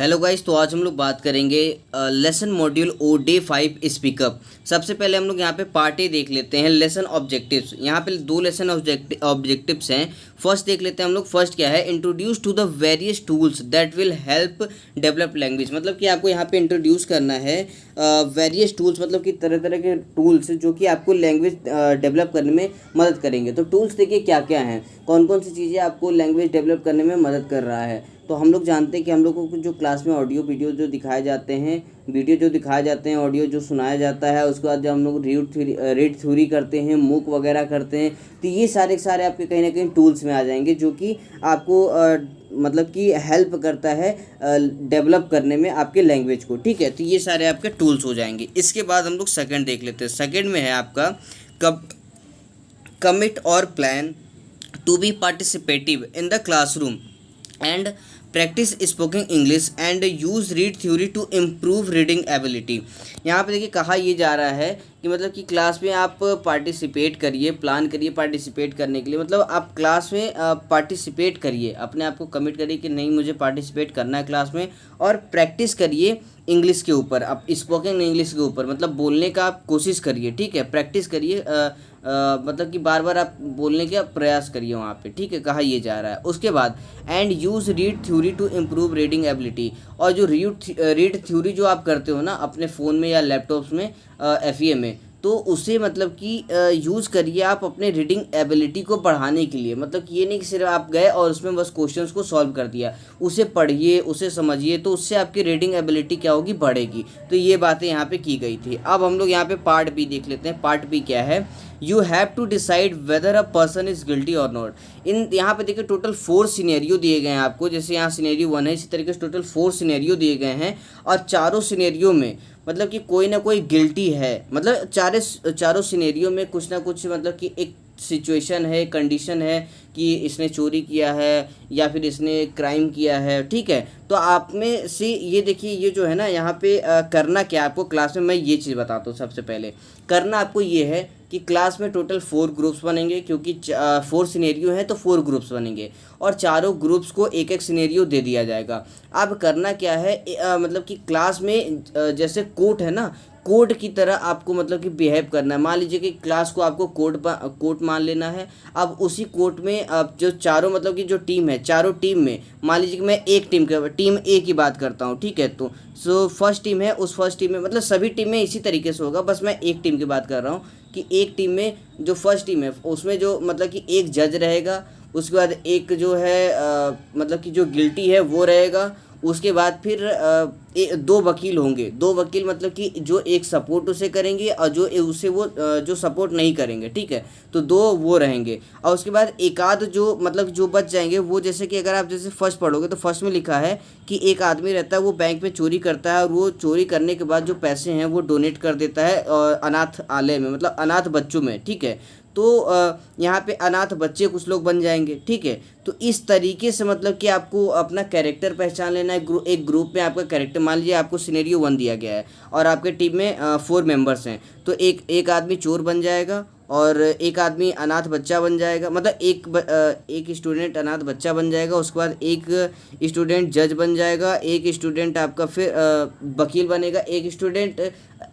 Hello guys, तो आज हम लोग बात करेंगे लेसन मॉड्यूल ओ डे 5 स्पीकअप। सबसे पहले हम लोग यहाँ पे पार्ट ए देख लेते हैं, लेसन ऑब्जेक्टिव्स। यहाँ पे दो लेसन ऑब्जेक्टिव्स हैं। फर्स्ट देख लेते हैं हम लोग। फर्स्ट क्या है, introduce to the various tools that will help develop language. मतलब कि आपको यहाँ पे इंट्रोड्यूस करना है वेरियस टूल्स, मतलब कि तरह तरह के टूल्स जो कि आपको लैंग्वेज डेवलप करने में मदद करेंगे। तो टूल्स देखिए क्या क्या हैं, कौन कौन सी चीज़ें आपको लैंग्वेज डेवलप करने में मदद कर रहा है। तो हम लोग जानते हैं कि हम लोग को जो क्लास में ऑडियो वीडियो जो दिखाए जाते हैं, वीडियो जो दिखाए जाते हैं, ऑडियो जो सुनाया जाता है, उसके बाद जब हम लोग रीड थ्योरी करते हैं, मूक वगैरह करते हैं, तो ये सारे के सारे आपके कहीं ना कहीं टूल्स में आ जाएंगे, जो कि आपको मतलब कि हेल्प करता है डेवलप करने में आपके लैंग्वेज को। ठीक है, तो ये सारे आपके टूल्स हो जाएंगे। इसके बाद हम लोग सेकंड देख लेते हैं। सेकंड में है आपका कमिट और plan to be participative in the classroom and practice speaking English and use read theory to improve reading ability. यहाँ पे देखिए कहा ये जा रहा है कि मतलब कि क्लास में आप पार्टिसिपेट करिए, प्लान करिए पार्टिसिपेट करने के लिए। मतलब आप क्लास में पार्टिसिपेट करिए, अपने आप को कमिट करिए कि नहीं मुझे पार्टिसिपेट करना है क्लास में, और प्रैक्टिस करिए इंग्लिश के ऊपर, आप स्पोकन इंग्लिश के ऊपर, मतलब बोलने का आप कोशिश करिए। ठीक है, प्रैक्टिस करिए, मतलब कि बार बार आप बोलने का प्रयास करिए वहाँ पे। ठीक है, कहा ये जा रहा है। उसके बाद and use read theory to improve reading ability. और जो रीड थ्योरी जो आप करते हो ना अपने फ़ोन में या लैपटॉप्स में, FEA में, तो उसे मतलब कि यूज़ करिए आप अपने रीडिंग एबिलिटी को बढ़ाने के लिए। मतलब कि ये नहीं कि सिर्फ आप गए और उसमें बस क्वेश्चंस को सॉल्व कर दिया, उसे पढ़िए, उसे समझिए, तो उससे आपकी रीडिंग एबिलिटी क्या होगी, बढ़ेगी। तो ये बातें यहाँ पे की गई थी। अब हम लोग यहाँ पे पार्ट बी देख लेते हैं। पार्ट बी क्या है, you have to decide whether a person is guilty और नॉट। इन यहाँ पे देखिए टोटल 4 सिनेरियो दिए गए हैं आपको। जैसे यहाँ सिनेरियो 1 है, इसी तरीके से टोटल 4 सिनेरियो दिए गए हैं, और चारों सिनेरियो में मतलब कि कोई ना कोई गिल्टी है। मतलब चारों सिनेरियो में कुछ ना कुछ मतलब कि एक सिचुएशन है, कंडीशन है कि इसने चोरी किया है या फिर इसने क्राइम किया है। ठीक है, तो आप में से ये देखिए, ये जो है ना यहाँ पे करना क्या आपको क्लास में, मैं ये चीज़ बताता हूँ। सबसे पहले करना आपको ये है कि क्लास में टोटल 4 ग्रुप्स बनेंगे, क्योंकि 4 सिनेरियो हैं तो 4 ग्रुप्स बनेंगे, और चारों ग्रुप्स को एक एक सिनेरियो दे दिया जाएगा। अब करना क्या है, मतलब कि क्लास में जैसे कोर्ट है ना, कोड की तरह आपको मतलब कि बिहेव करना है। मान लीजिए कि क्लास को आपको कोर्ट मान लेना है। अब उसी कोर्ट में अब जो चारों मतलब कि जो टीम है, चारों टीम में मान लीजिए कि मैं एक टीम ए की बात करता हूँ। ठीक है, तो फर्स्ट टीम है, उस फर्स्ट टीम में मतलब सभी टीम में इसी तरीके से होगा, बस मैं एक टीम की बात कर रहा हूँ कि एक टीम में जो फर्स्ट टीम है उसमें जो मतलब कि एक जज रहेगा, उसके बाद एक जो है मतलब कि जो गिल्टी है वो रहेगा। उसके बाद फिर 2 वकील होंगे। 2 वकील मतलब कि जो एक सपोर्ट उसे करेंगे और जो उसे वो जो सपोर्ट नहीं करेंगे। ठीक है, तो 2 वो रहेंगे। और उसके बाद एक आध जो मतलब जो बच जाएंगे वो, जैसे कि अगर आप जैसे फर्स्ट पढ़ोगे तो फर्स्ट में लिखा है कि एक आदमी रहता है, वो बैंक में चोरी करता है, और वो चोरी करने के बाद जो पैसे हैं वो डोनेट कर देता है अनाथालय में, मतलब अनाथ बच्चों में। ठीक है, तो यहाँ पे अनाथ बच्चे कुछ लोग बन जाएंगे। ठीक है, तो इस तरीके से मतलब कि आपको अपना कैरेक्टर पहचान लेना है। एक ग्रुप में आपका कैरेक्टर, मान लीजिए आपको सिनेरियो 1 दिया गया है और आपके टीम में 4 मेंबर्स हैं, तो एक आदमी चोर बन जाएगा, और एक आदमी अनाथ बच्चा बन जाएगा, मतलब एक स्टूडेंट अनाथ बच्चा बन जाएगा। उसके बाद एक स्टूडेंट जज बन जाएगा, एक स्टूडेंट आपका फिर वकील बनेगा, एक स्टूडेंट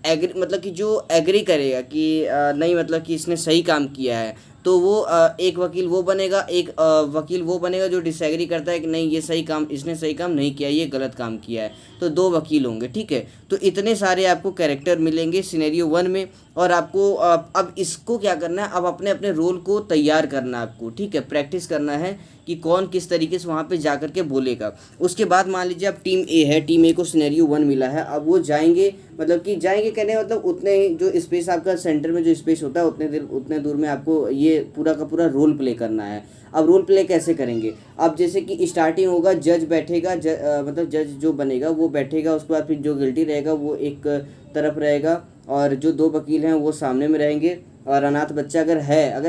एग्री मतलब कि जो एग्री करेगा कि नहीं मतलब कि इसने सही काम किया है, तो वो एक वकील वो बनेगा, एक वकील वो बनेगा जो डिसएग्री करता है कि नहीं ये सही काम, इसने सही काम नहीं किया, ये गलत काम किया है। तो 2 वकील होंगे। ठीक है, तो इतने सारे आपको कैरेक्टर मिलेंगे सिनेरियो 1 में, और आपको अब इसको क्या करना है, अब अपने अपने रोल को तैयार करना है आपको। ठीक है, प्रैक्टिस करना है कि कौन किस तरीके से वहाँ पे जा कर के बोलेगा। उसके बाद मान लीजिए अब टीम ए है, टीम ए को सिनेरियो 1 मिला है। अब वो जाएंगे, मतलब कि जाएंगे कहने मतलब उतने ही जो स्पेस आपका सेंटर में जो स्पेस होता है उतने दूर में आपको ये पूरा का पूरा रोल प्ले करना है। अब रोल प्ले कैसे करेंगे, अब जैसे कि स्टार्टिंग होगा, जज बैठेगा, मतलब जज जो बनेगा वो बैठेगा, उसके बाद फिर जो गिल्टी रहेगा वो एक तरफ रहेगा, और जो 2 वकील हैं वो सामने में रहेंगे, और अनाथ बच्चा अगर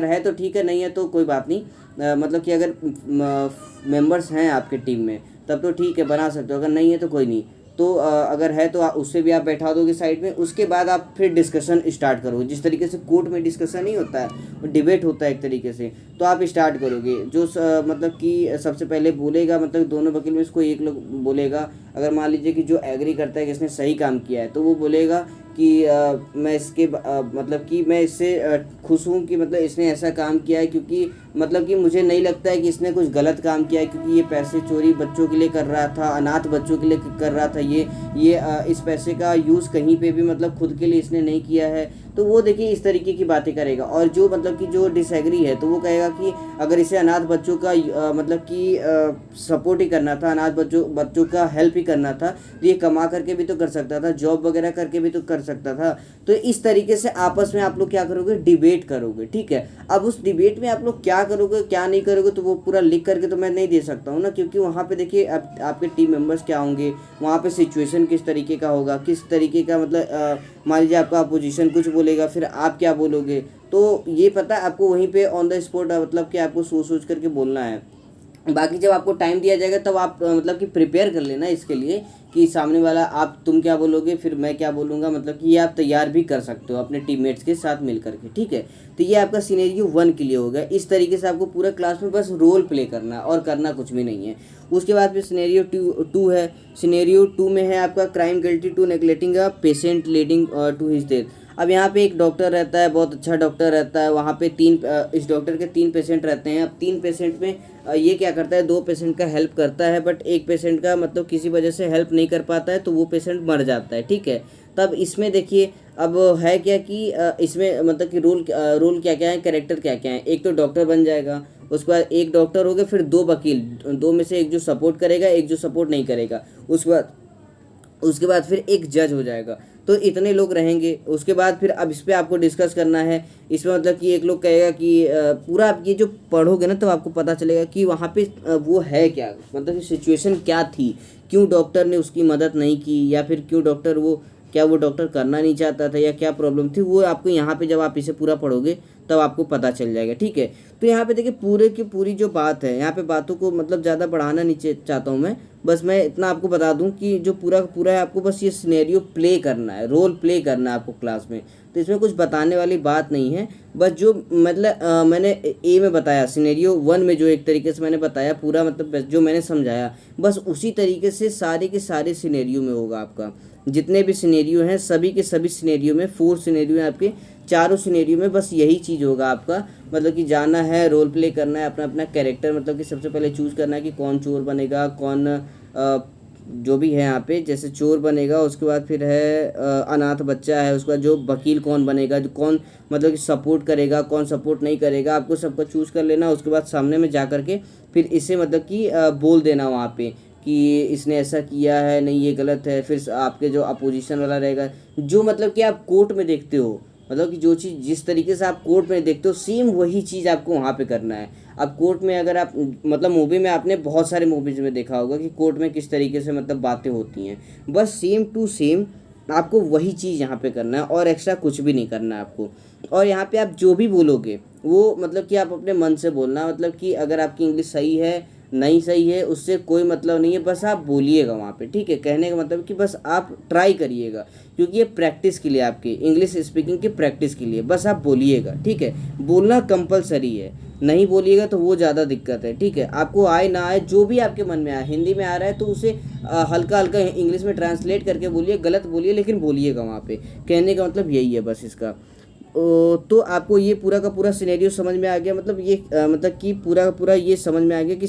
है तो ठीक है, नहीं है तो कोई बात नहीं। मतलब कि अगर मेंबर्स हैं आपके टीम में तब तो ठीक है, बना सकते हो, अगर नहीं है तो कोई नहीं। तो अगर है तो उससे भी आप बैठा दोगे साइड में। उसके बाद आप फिर डिस्कशन स्टार्ट करोगे, जिस तरीके से कोर्ट में डिस्कशन नहीं होता है, वो डिबेट होता है एक तरीके से। तो आप स्टार्ट करोगे, जो मतलब कि सबसे पहले बोलेगा, मतलब दोनों वकील में इसको एक लोग बोलेगा, अगर मान लीजिए कि जो एग्री करता है कि इसने सही काम किया है, तो वो बोलेगा कि मैं इसके मतलब कि मैं इससे खुश हूँ कि मतलब इसने ऐसा काम किया है, क्योंकि मतलब कि मुझे नहीं लगता है कि इसने कुछ गलत काम किया है, क्योंकि ये पैसे चोरी बच्चों के लिए कर रहा था, अनाथ बच्चों के लिए कर रहा था। ये इस पैसे का यूज़ कहीं पे भी मतलब खुद के लिए इसने नहीं किया है। तो वो देखिए इस तरीके की बातें करेगा। और जो मतलब कि जो डिसएग्री है, तो वो कहेगा कि अगर इसे अनाथ बच्चों का मतलब कि सपोर्ट ही करना था, अनाथ बच्चों का हेल्प ही करना था, तो ये कमा करके भी तो कर सकता था, जॉब वगैरह करके भी तो कर सकता था। तो इस तरीके से आपस में आप लोग क्या करोगे, डिबेट करोगे, ठीक है। अब उस डिबेट में आप लोग क्या करोगे क्या नहीं करोगे, तो वो पूरा लिख करके तो मैं नहीं दे सकता हूँ ना, क्योंकि वहाँ पे देखिए आपके टीम मेंबर्स क्या होंगे, वहाँ पे सिचुएशन किस तरीके का होगा, किस तरीके का मतलब मान लीजिए आपका अपोजिशन कुछ बोलेगा, फिर आप क्या बोलोगे, तो ये पता है आपको वहीं पे ऑन द स्पॉट मतलब कि आपको सोच सोच करके बोलना है। बाकी जब आपको टाइम दिया जाएगा तब आप मतलब कि प्रिपेयर कर लेना इसके लिए कि सामने वाला तुम क्या बोलोगे, फिर मैं क्या बोलूँगा, मतलब कि ये आप तैयार भी कर सकते हो अपने टीममेट्स के साथ मिल करके, ठीक है। तो ये आपका सिनेरियो 1 के लिए हो गया। इस तरीके से आपको पूरा क्लास में बस रोल प्ले करना है और करना कुछ भी नहीं है। उसके बाद फिर सिनेरियो 2 है। सिनेरियो 2 में है आपका crime guilty to neglecting a patient leading to his death. अब यहाँ पे एक डॉक्टर रहता है, बहुत अच्छा डॉक्टर रहता है, वहाँ पे इस डॉक्टर के 3 पेशेंट रहते हैं। अब 3 पेशेंट में ये क्या करता है, 2 पेशेंट का हेल्प करता है, बट एक पेशेंट का मतलब किसी वजह से हेल्प नहीं कर पाता है, तो वो पेशेंट मर जाता है, ठीक है। तब इसमें देखिए अब है क्या कि इसमें मतलब कि रोल क्या क्या है, कैरेक्टर क्या क्या है। एक तो डॉक्टर बन जाएगा, उसके बाद एक डॉक्टर हो गया, फिर 2 वकील, 2 में से एक जो सपोर्ट करेगा, एक जो सपोर्ट नहीं करेगा, उसके बाद फिर एक जज हो जाएगा। तो इतने लोग रहेंगे। उसके बाद फिर अब इस पर आपको डिस्कस करना है। इसमें मतलब कि एक लोग कहेगा कि पूरा आप ये जो पढ़ोगे ना, तो आपको पता चलेगा कि वहाँ पे वो है क्या, मतलब कि सिचुएशन क्या थी, क्यों डॉक्टर ने उसकी मदद नहीं की, या फिर क्यों वो डॉक्टर करना नहीं चाहता था, या क्या प्रॉब्लम थी, वो आपको यहाँ पे जब आप इसे पूरा पढ़ोगे तब आपको पता चल जाएगा, ठीक है। तो यहाँ पे देखिए पूरे की पूरी जो बात है, यहाँ पे बातों को मतलब ज़्यादा बढ़ाना नहीं चाहता हूँ मैं, बस मैं इतना आपको बता दूं कि जो पूरा का पूरा है, आपको बस ये सिनेरियो प्ले करना है, रोल प्ले करना है आपको क्लास में। तो इसमें कुछ बताने वाली बात नहीं है, बस जो मतलब मैंने ए में बताया, सिनेरियो 1 में जो एक तरीके से मैंने बताया पूरा, मतलब जो मैंने समझाया, बस उसी तरीके से सारे के सारे सिनेरियो में होगा आपका। जितने भी सिनेरियो हैं सभी के सभी सिनेरियो में, 4 सिनेरियो हैं आपके, चारों सिनेरियो में बस यही चीज़ होगा आपका। मतलब कि जाना है, रोल प्ले करना है, अपना अपना कैरेक्टर मतलब कि सबसे पहले चूज़ करना है कि कौन चोर बनेगा, कौन जो भी है यहाँ पे, जैसे चोर बनेगा, उसके बाद फिर है अनाथ बच्चा है, उसके बाद जो वकील कौन बनेगा, जो कौन मतलब कि सपोर्ट करेगा, कौन सपोर्ट नहीं करेगा, आपको सबका चूज़ कर लेना। उसके बाद सामने में जा कर के फिर इसे मतलब कि बोल देना वहाँ पे कि इसने ऐसा किया है, नहीं ये गलत है। फिर आपके जो अपोजिशन वाला रहेगा, जो मतलब कि आप कोर्ट में देखते हो, मतलब कि जो चीज़ जिस तरीके से आप कोर्ट में देखते हो, सेम वही चीज़ आपको वहाँ पे करना है। अब कोर्ट में अगर आप मतलब मूवी में आपने बहुत सारे मूवीज़ में देखा होगा कि कोर्ट में किस तरीके से मतलब बातें होती हैं, बस सेम टू सेम आपको वही चीज़ यहाँ पे करना है और एक्स्ट्रा कुछ भी नहीं करना है आपको। और यहाँ पे आप जो भी बोलोगे वो मतलब कि आप अपने मन से बोलना, मतलब कि अगर आपकी इंग्लिश सही है नहीं सही है उससे कोई मतलब नहीं है, बस आप बोलिएगा वहाँ पे, ठीक है। कहने का मतलब कि बस आप ट्राई करिएगा, क्योंकि ये प्रैक्टिस के लिए, आपकी इंग्लिश स्पीकिंग की प्रैक्टिस के लिए बस आप बोलिएगा, ठीक है। बोलना कंपलसरी है, नहीं बोलिएगा तो वो ज़्यादा दिक्कत है, ठीक है। आपको आए ना आए, जो भी आपके मन में आए, हिंदी में आ रहा है तो उसे हल्का हल्का इंग्लिश में ट्रांसलेट करके बोलिए, गलत बोलिए लेकिन बोलिएगा वहाँ पे। कहने का मतलब यही है बस इसका। तो आपको ये पूरा का पूरा सिनेरियो समझ में आ गया, मतलब ये मतलब कि पूरा का पूरा ये समझ में आ गया कि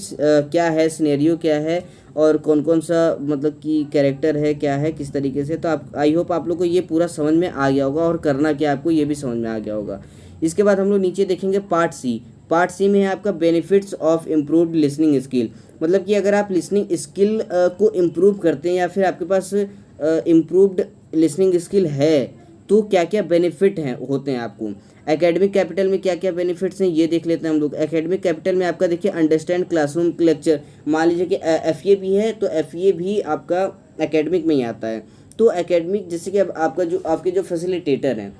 क्या है सिनेरियो, क्या है और कौन कौन सा मतलब कि कैरेक्टर है, क्या है, किस तरीके से। तो आप आई होप आप लोग को ये पूरा समझ में आ गया होगा और करना क्या आपको ये भी समझ में आ गया होगा। इसके बाद हम लोग नीचे देखेंगे पार्ट सी में है आपका benefits of improved listening skill. मतलब कि अगर आप लिसनिंग स्किल को इम्प्रूव करते हैं या फिर आपके पास इम्प्रूव्ड लिसनिंग स्किल है, तो क्या क्या बेनिफिट हैं होते हैं आपको। एकेडमिक कैपिटल में क्या क्या बेनिफिट्स हैं ये देख लेते हैं हम लोग। एकेडमिक कैपिटल में आपका देखिए अंडरस्टैंड क्लासरूम लेक्चर, मान लीजिए कि FA भी है तो FA भी आपका एकेडमिक में ही आता है। तो एकेडमिक जैसे कि अब आपके जो फैसिलिटेटर हैं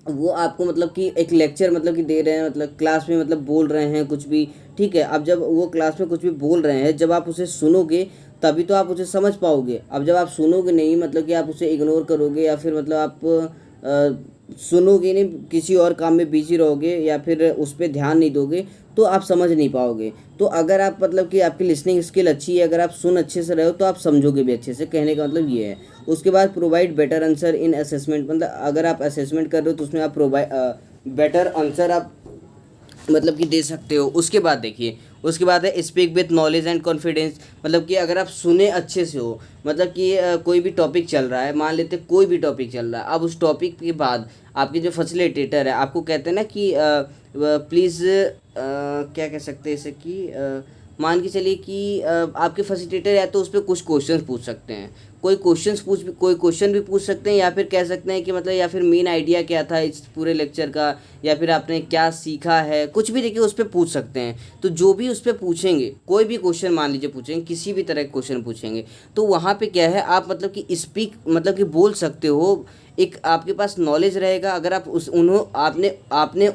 वो आपको मतलब कि एक लेक्चर मतलब कि दे रहे हैं, मतलब क्लास में मतलब बोल रहे हैं कुछ भी, ठीक है। अब जब वो क्लास में कुछ भी बोल रहे हैं, जब आप उसे सुनोगे तभी तो आप उसे समझ पाओगे। अब जब आप सुनोगे नहीं, मतलब कि आप उसे इग्नोर करोगे या फिर मतलब आप सुनोगे नहीं, किसी और काम में बिजी रहोगे या फिर उस पर ध्यान नहीं दोगे, तो आप समझ नहीं पाओगे। तो अगर आप मतलब कि आपकी लिसनिंग स्किल अच्छी है, अगर आप सुन अच्छे से रहे हो, तो आप समझोगे भी अच्छे से, कहने का मतलब ये है। उसके बाद provide better answer in assessment, मतलब अगर आप असेसमेंट कर रहे हो तो उसमें आप प्रोवाइड बेटर आंसर आप मतलब कि दे सकते हो। उसके बाद देखिए, उसके बाद है speak with knowledge and confidence, मतलब कि अगर आप सुने अच्छे से हो, मतलब कि कोई भी टॉपिक चल रहा है, मान लेते कोई भी टॉपिक चल रहा है, अब उस टॉपिक के बाद आपके जो फैसिलिटेटर है आपको कहते हैं ना कि प्लीज़ क्या कह सकते हैं इसे कि मान के चलिए कि आपके फैसिलिटेटर है तो उस पर कुछ क्वेश्चंस पूछ सकते हैं, कोई क्वेश्चन भी पूछ सकते हैं, या फिर कह सकते हैं कि मतलब या फिर मेन आइडिया क्या था इस पूरे लेक्चर का, या फिर आपने क्या सीखा है, कुछ भी देखिए उस पर पूछ सकते हैं। तो जो भी उस पर पूछेंगे, कोई भी क्वेश्चन मान लीजिए पूछेंगे, किसी भी तरह के क्वेश्चन पूछेंगे, तो वहाँ पे क्या है, आप मतलब कि स्पीक मतलब कि बोल सकते हो, एक आपके पास नॉलेज रहेगा। अगर आप उस उन्हों आपने आपने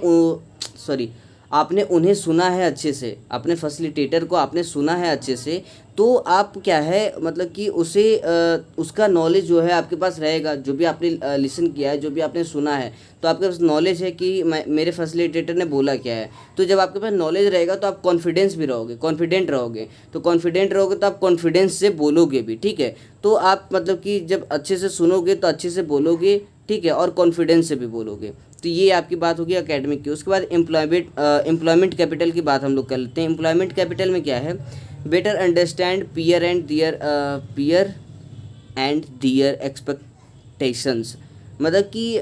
सॉरी आपने उन्हें सुना है अच्छे से, अपने फैसिलिटेटर को आपने सुना है अच्छे से, तो आप क्या है मतलब कि उसे उसका नॉलेज जो है आपके पास रहेगा, जो भी आपने लिसन किया है, जो भी आपने सुना है, तो आपके पास नॉलेज है कि मेरे फैसिलिटेटर ने बोला क्या है। तो जब आपके पास नॉलेज रहेगा तो आप कॉन्फिडेंस भी रहोगे, कॉन्फिडेंट रहोगे, तो कॉन्फिडेंट रहोगे तो आप कॉन्फिडेंस से बोलोगे भी, ठीक है। तो आप मतलब कि जब अच्छे से सुनोगे तो अच्छे से बोलोगे, ठीक है, और कॉन्फिडेंस से भी बोलोगे। तो ये आपकी बात होगी एकेडमिक की। उसके बाद एम्प्लॉयमेंट कैपिटल की बात हम लोग कर लेते हैं। एम्प्लॉयमेंट कैपिटल में क्या है, better understand peer and their expectations, मतलब कि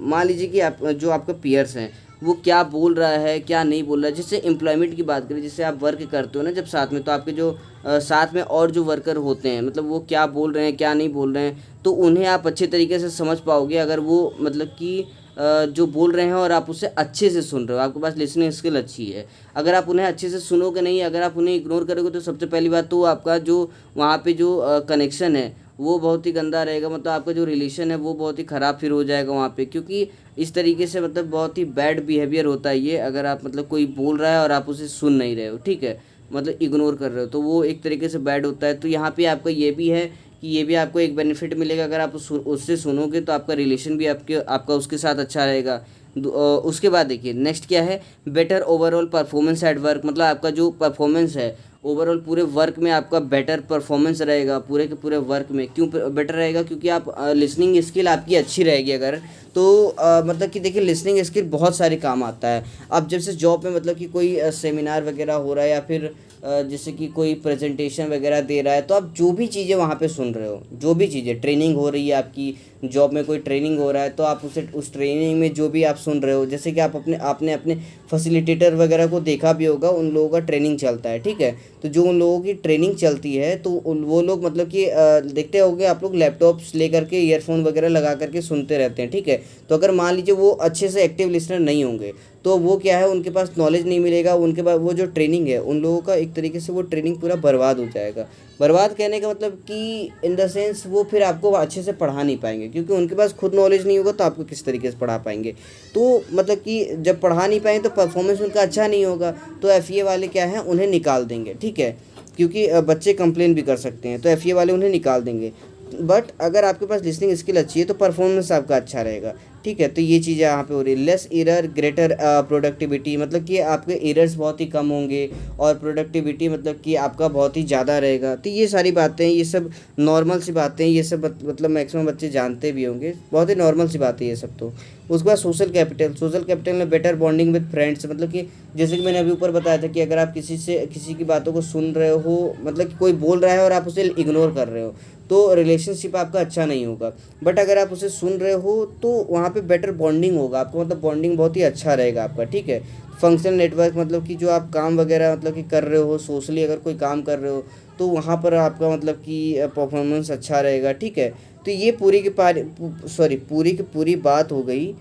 मान लीजिए कि आप जो आपका पीयर्स हैं वो क्या बोल रहा है क्या नहीं बोल रहा है। जैसे एम्प्लॉयमेंट की बात करें, जैसे आप वर्क करते हो ना जब साथ में, तो आपके जो साथ में और जो वर्कर होते हैं, मतलब वो क्या बोल रहे हैं क्या नहीं बोल रहे हैं, तो उन्हें आप अच्छे तरीके से समझ पाओगे अगर वो मतलब कि जो बोल रहे हैं और आप उससे अच्छे से सुन रहे हो, आपके पास लिसनिंग स्किल अच्छी है। अगर आप उन्हें अच्छे से सुनोगे नहीं, अगर आप उन्हें इग्नोर करोगे, तो सबसे पहली बात तो आपका जो वहाँ पे जो कनेक्शन है वो बहुत ही गंदा रहेगा, मतलब आपका जो रिलेशन है वो बहुत ही ख़राब फिर हो जाएगा वहाँ पे, क्योंकि इस तरीके से मतलब बहुत ही बैड बिहेवियर होता है ये। अगर आप मतलब कोई बोल रहा है और आप उसे सुन नहीं रहे हो, ठीक है, मतलब इग्नोर कर रहे हो, तो वो एक तरीके से बैड होता है। तो यहाँ पे आपका ये भी है कि ये भी आपको एक बेनिफिट मिलेगा, अगर आप उससे सुनोगे तो आपका रिलेशन भी आपका उसके साथ अच्छा रहेगा। उसके बाद देखिए नेक्स्ट क्या है, better overall performance at work, मतलब आपका जो परफॉर्मेंस है ओवरऑल पूरे वर्क में आपका बेटर परफॉर्मेंस रहेगा, पूरे के पूरे वर्क में। क्यों बेटर रहेगा, क्योंकि आप लिसनिंग स्किल आपकी अच्छी रहेगी अगर, तो मतलब कि देखिए लिसनिंग स्किल बहुत सारे काम आता है। अब जब से जॉब में मतलब कि कोई सेमिनार वगैरह हो रहा है या फिर जैसे कि कोई प्रेजेंटेशन वगैरह दे रहा है, तो आप जो भी चीज़ें वहाँ पे सुन रहे हो, जो भी चीज़ें ट्रेनिंग हो रही है आपकी जॉब में, कोई ट्रेनिंग हो रहा है, तो आप उस ट्रेनिंग में जो भी आप सुन रहे हो, जैसे कि आपने अपने फैसिलिटेटर वगैरह को देखा भी होगा, उन लोगों का ट्रेनिंग चलता है, ठीक है। तो जो उन लोगों की ट्रेनिंग चलती है तो वो लोग मतलब कि देखते होंगे आप लोग लैपटॉप्स लेकर के ईयरफोन वगैरह लगा करके सुनते रहते हैं, ठीक है। तो अगर मान लीजिए वो अच्छे से एक्टिव लिसनर नहीं होंगे, तो वो क्या है, उनके पास नॉलेज नहीं मिलेगा, उनके पास वो जो ट्रेनिंग है उन लोगों का एक तरीके से वो ट्रेनिंग पूरा बर्बाद हो जाएगा। बर्बाद कहने का मतलब कि इन द सेंस वो फिर आपको अच्छे से पढ़ा नहीं पाएंगे, क्योंकि उनके पास खुद नॉलेज नहीं होगा तो आपको किस तरीके से पढ़ा पाएंगे। तो मतलब कि जब पढ़ा नहीं पाएंगे तो परफॉर्मेंस उनका अच्छा नहीं होगा, तो एफए वाले क्या है उन्हें निकाल देंगे, ठीक है, क्योंकि बच्चे कंप्लेन भी कर सकते हैं, तो एफए वाले उन्हें निकाल देंगे। बट अगर आपके पास लिसनिंग स्किल अच्छी है तो परफॉर्मेंस आपका अच्छा रहेगा, ठीक है। तो ये चीज़ें यहाँ पे हो रही है। लेस एरर ग्रेटर प्रोडक्टिविटी, मतलब कि आपके एरर्स बहुत ही कम होंगे और प्रोडक्टिविटी मतलब कि आपका बहुत ही ज़्यादा रहेगा। तो ये सारी बातें, ये सब नॉर्मल सी बातें, ये सब मतलब मैक्सिमम बच्चे जानते भी होंगे, बहुत ही नॉर्मल सी बात है ये सब। तो उसके बाद सोशल कैपिटल में बेटर बॉन्डिंग विद फ्रेंड्स, मतलब कि जैसे कि मैंने अभी ऊपर बताया था कि अगर आप किसी की बातों को सुन रहे हो, मतलब कि कोई बोल रहा है और आप उसे इग्नोर कर रहे हो, तो रिलेशनशिप आपका अच्छा नहीं होगा। बट अगर आप उसे सुन रहे हो तो वहाँ पे बेटर बॉन्डिंग होगा आपको, मतलब बॉन्डिंग बहुत ही अच्छा रहेगा आपका, ठीक है। फंक्शनल नेटवर्क, मतलब कि जो आप काम वगैरह मतलब कि कर रहे हो, सोशली अगर कोई काम कर रहे हो तो वहाँ पर आपका मतलब कि परफॉर्मेंस अच्छा रहेगा, ठीक है। तो ये पूरी की पूरी बात हो गई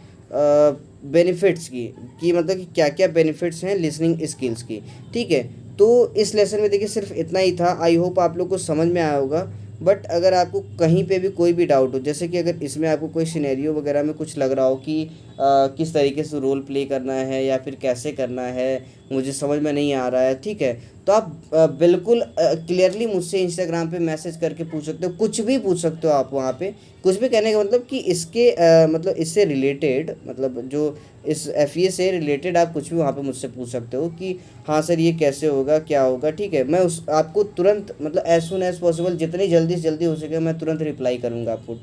बेनिफिट्स की, कि मतलब कि क्या क्या बेनिफिट्स हैं लिसनिंग स्किल्स की, ठीक है। तो इस लेसन में देखिए सिर्फ इतना ही था। आई होप आप लोग को समझ में आया होगा। बट अगर आपको कहीं पे भी कोई भी डाउट हो, जैसे कि अगर इसमें आपको कोई सिनेरियो वगैरह में कुछ लग रहा हो कि किस तरीके से रोल प्ले करना है या फिर कैसे करना है, मुझे समझ में नहीं आ रहा है, ठीक है, तो आप बिल्कुल क्लियरली मुझसे इंस्टाग्राम पे मैसेज करके पूछ सकते हो, कुछ भी पूछ सकते हो आप वहाँ पे। कुछ भी कहने का मतलब कि इसके मतलब इससे रिलेटेड, मतलब जो इस एफ से रिलेटेड आप कुछ भी वहाँ पे मुझसे पूछ सकते हो कि हाँ सर ये कैसे होगा, क्या होगा, ठीक है। मैं उस आपको तुरंत मतलब एज सुन एज़ पॉसिबल, जितनी जल्दी से जल्दी हो सके मैं तुरंत रिप्लाई करूँगा आपको,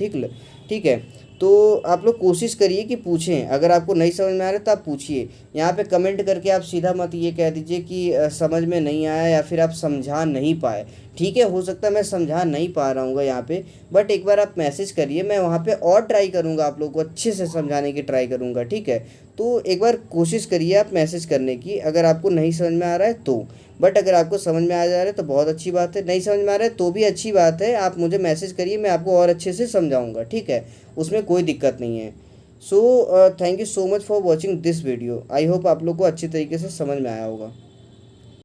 ठीक है। तो आप लोग कोशिश करिए कि पूछें, अगर आपको नहीं समझ में आ रहा है तो आप पूछिए। यहाँ पे कमेंट करके आप सीधा मत ये कह दीजिए कि समझ में नहीं आया या फिर आप समझा नहीं पाए। ठीक है, हो सकता है मैं समझा नहीं पा रहा हूँ यहाँ पे, बट एक बार आप मैसेज करिए, मैं वहाँ पे और ट्राई करूँगा, आप लोगों को अच्छे से समझाने की ट्राई करूँगा, ठीक है। तो एक बार कोशिश करिए आप मैसेज करने की, अगर आपको नहीं समझ में आ रहा है तो। बट अगर आपको समझ में आ जा रहा है तो बहुत अच्छी बात है, नहीं समझ में आ रहा है तो भी अच्छी बात है, आप मुझे मैसेज करिए, मैं आपको और अच्छे से समझाऊँगा, ठीक है। उसमें कोई दिक्कत नहीं है। So thank you so much for watching this video. I hope आप लोग को अच्छी तरीके से समझ में आया होगा।